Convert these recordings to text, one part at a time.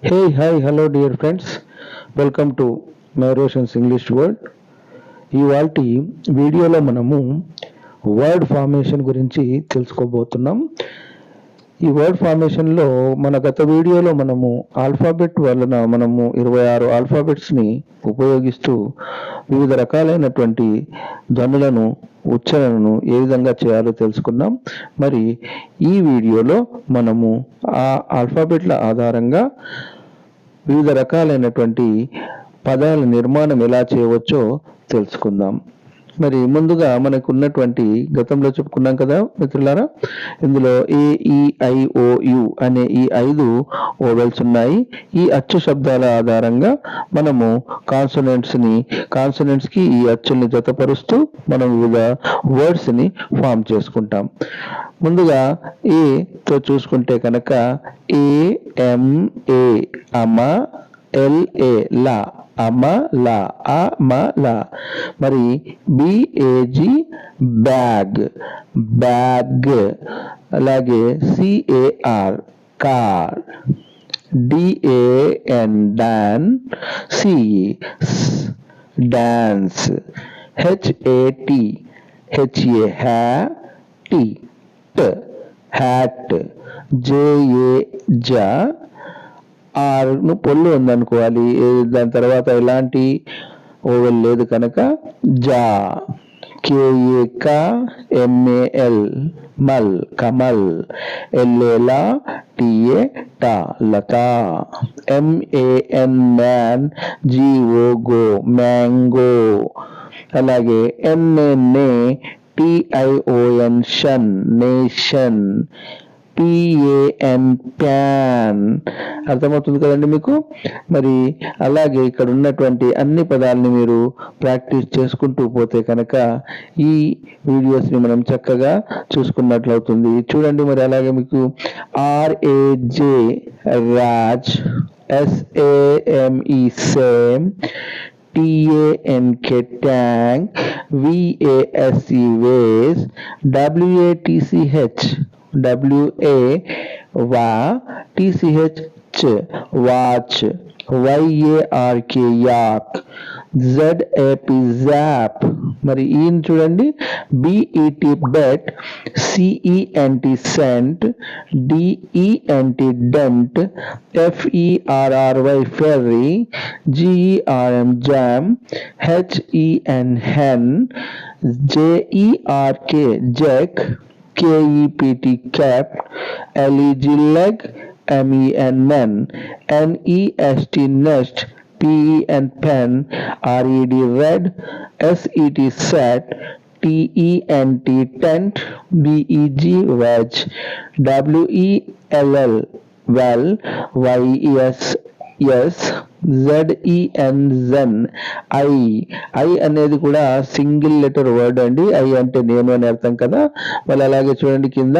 Hey, hi, hello, dear friends. Welcome to Roshans English World. ఇవాల్టి వీడియోలో మనము word formation గురించి తెలుసుకోబోతున్నాం. ఈ వర్డ్ ఫార్మేషన్లో మన గత వీడియోలో మనము ఆల్ఫాబెట్ వలన మనము 26 ఆల్ఫాబెట్స్ని ఉపయోగిస్తూ వివిధ రకాలైనటువంటి ధ్వనులను ఉచ్చారణను ఏ విధంగా చేయాలో తెలుసుకున్నాం. మరి ఈ వీడియోలో మనము ఆ ఆల్ఫాబెట్ల ఆధారంగా వివిధ రకాలైనటువంటి పదాల నిర్మాణం ఎలా చేయవచ్చో తెలుసుకుందాం. మరి ముందుగా మనకు ఉన్నటువంటి గతంలో చెప్పుకున్నాం కదా మిత్రులారా, ఇందులో AEIOU అనే ఈ 5 ఓవెల్స్ ఉన్నాయి. ఈ అచ్చు శబ్దాల ఆధారంగా మనము కాన్సనెంట్స్కి ఈ అచ్చుల్ని జతపరుస్తూ మనం వివిధ వర్డ్స్ని ఫామ్ చేసుకుంటాం. ముందుగా ఏతో చూసుకుంటే కనుక AMA అమ, LA లా, అమ లా, లా. మరి BAG బ్యాగ్, బ్యాగ్. అలాగే CAR car, DAN Dan, dance. HAT hat. జా, ఆర్ను పొల్లు ఉందనుకోవాలి, దాని తర్వాత ఎలాంటి ఓవెల్ లేదు కనుక జా. KAK MAL మల్, కమల్. LAలా, TA టా, Latha. MAN man, GO mango. అలాగే NNA TION షన్, నేషన్. PAN pan. అర్థమవుతుంది కదండి మీకు. మరి అలాగే ఇక్కడ ఉన్నటువంటి అన్ని పదాలని మీరు ప్రాక్టీస్ చేసుకుంటూ పోతే కనుక ఈ వీడియోస్ని మనం చక్కగా చూసుకున్నట్లవుతుంది. చూడండి మరి అలాగే మీకు RAJ Raj, SAME same, TANK tank, VASE వేస్, WATCH WA TCH watch, YARK యాక్, ZAP జాప్. మరి ఈయన చూడండి, BET bet, CENT cent, DENT dent, FERRY ferry, GERM jam, HEN hen, JERK check, KEPT cap, LEG leg, MEN men, NEST nest, PEN pen, RED red, SET set, TENT tent, BEG wedge, WELL well, YES yes, ZEN zen. I అనేది కూడా single letter word అండి. I అంటే నేను అని అర్థం కదా. మళ్ళీ అలాగే చూడండి కింద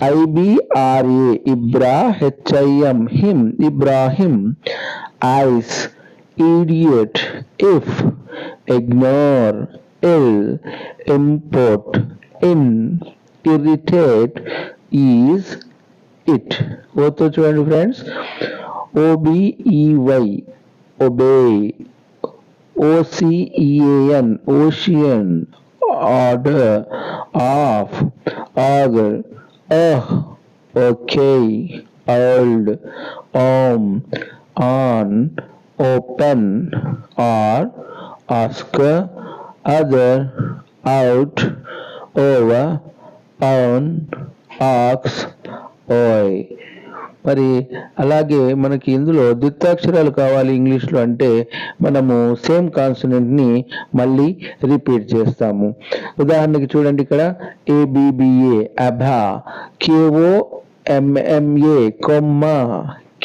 IBRA ఇబ్రా, HIM him, Ibrahim. Ice, idiot, if, ignore, ill, import, in, irritate, is, it. ఓతో చూడండి friends, OBEY obey, OCEAN ocean, order, off, auger, okay, old, on, open, or, oscar, other, out, over, on, ox, oy. మరి అలాగే మనకి ఇందులో ద్విత్వాక్షరాలు కావాలి ఇంగ్లీష్లో అంటే మనము సేమ్ కాన్సనెంట్ని మళ్ళీ రిపీట్ చేస్తాము. ఉదాహరణకి చూడండి, ఇక్కడ ABBA అభా, KOMMA కొమ్మ,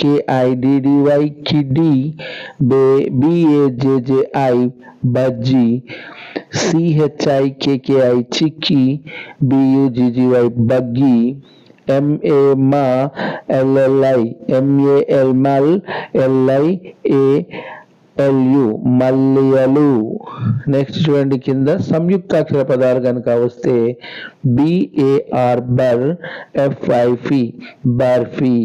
KIDDY కిడి, BAJJI బజ్జి, CHIKKI చిక్కి, BUGGY బగ్గి, MA మా, LLI MAL మల్, LIA ఎల్యు మల్లియలు. నెక్స్ట్ చూడండి కింద సంయుక్తాక్షర పదాలు కనుక వస్తే బిఏఆర్ బర్, ఎఫ్ఐఫి బర్ఫీ.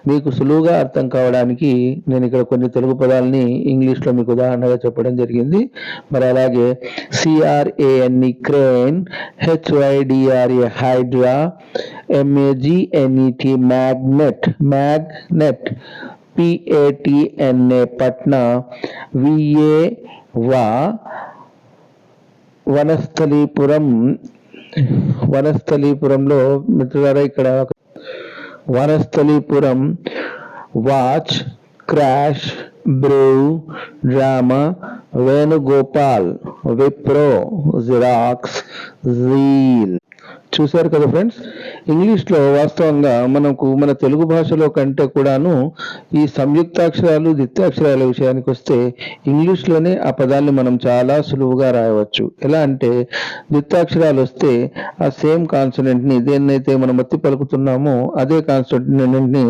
మీకు సులువుగా అర్థం కావడానికి నేను ఇక్కడ కొన్ని తెలుగు పదాలని ఇంగ్లీష్లో మీకు ఉదాహరణగా చెప్పడం జరిగింది. మరి అలాగే C R A N E crane, H Y D R A hydra, M A G N E T magnet magnet, PATNA Patna, VA Vanasthalipuram. వనస్థలీపురంలో మిత్రులారా ఇక్కడ Vanasthalipuram, watch, crash, Bru, drama, Venugopal, Wipro, Xerox, zeal. చూశారు కదా ఫ్రెండ్స్, ఇంగ్లీష్లో వాస్తవంగా మన తెలుగు భాషలో కంటే కూడాను ఈ సంయుక్తాక్షరాలు ద్విత్యాక్షరాల విషయానికి వస్తే ఇంగ్లీష్లోనే ఆ పదాన్ని మనం చాలా సులువుగా రాయవచ్చు. ఎలా అంటే ద్విత్యాక్షరాలు వస్తే ఆ సేమ్ కాన్సనెంట్ని దేన్నైతే మనం ఒత్తి పలుకుతున్నామో అదే కాన్సనెంట్ని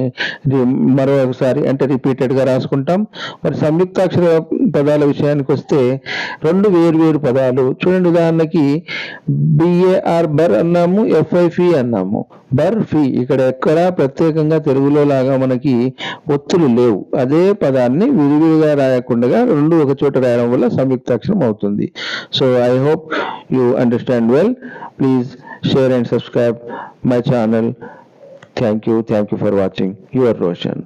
మరొకసారి అంటే రిపీటెడ్గా రాసుకుంటాం. మరి సంయుక్తాక్షర పదాల విషయానికి వస్తే రెండు వేరు పదాలు చూడండి. ఉదాహరణకి బిఏఆర్ బర్ అన్నాము, ఎఫ్ఐఫి అన్నాము. బర్ఫీ ఇక్కడ ఎక్కడా ప్రత్యేకంగా తెలుగులో లాగా మనకి ఒత్తులు లేవు. అదే పదాన్ని విడివిడిగా రాయకుండా రెండు ఒక చోట రాయడం వల్ల సంయుక్తాక్షరం అవుతుంది. So I hope you understand well. Please share and subscribe my channel. Thank you for watching. Your Roshan.